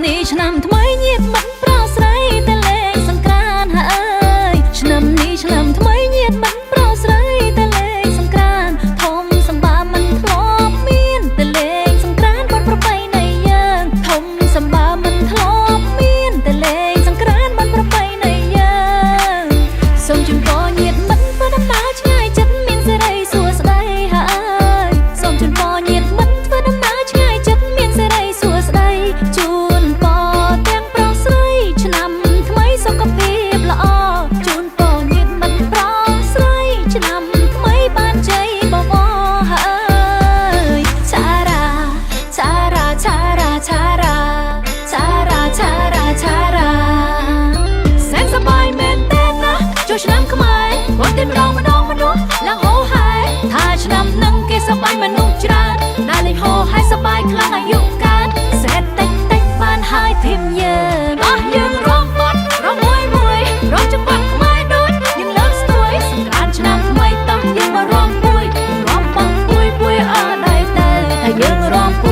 នេះឆ្នាំថ្មីញាតិមិត្តប្រស្រីតែលេងសង្ក្រាន្តហើយឆ្នាំនេះឆ្នាំថ្មីញាតិមិត្តប្រស្រីតែលេងសង្ក្រាន្តធំសម្បាមិនធ្លាប់មានតែលេងសង្ក្រាន្តបនប្រពៃណីយើងធំសម្បាមិនធ្លាប់មានតែលេងសង្ក្រាន្តបនប្រពៃណីយើងសូមជូនពរញាតិមិត្តធ្វើដំណើរឆ្ងាយចិត្តមានសេរីសួស្តីហើយសូមជូនពរញាតិមិត្តធ្វើដំណើរឆ្ងាយចិត្តមានសេរីសួស្តីជូនពរទាំងប្រុសស្រីឆ្នាំថ្មីសុខភាពល្អជូនពរញាតិមិត្តប្រុសស្រីឆ្នាំថ្មីបានជ័យបវរហើយឆារ៉ាឆារ៉ាឆារ៉ាឆារ៉ាឆារ៉ាឆារ៉ាឆារ៉ាសែនសប្បាយមែនទេណាចូលឆ្នាំខ្មែរគាត់តែម្ដងម្ដងមនុស្សឡើងហោហែថាឆ្នាំនឹងគេសប្បាយមនុស្សច្រើនដែលលេងហោហែសប្បាយខ្លាំងអាយុកើតសេតតិចតិចបានហើយធៀមយើងអស់យើងរំបាត់រំមួយមួយរំចង្វាក់ខ្មែរដូចយើងលើកស្ទួយសង្ក្រាន្តឆ្នាំថ្មីតោះយើងមករំពួយរំបងពួយពួយអស់ដៃទៅថាយើងរំពួយ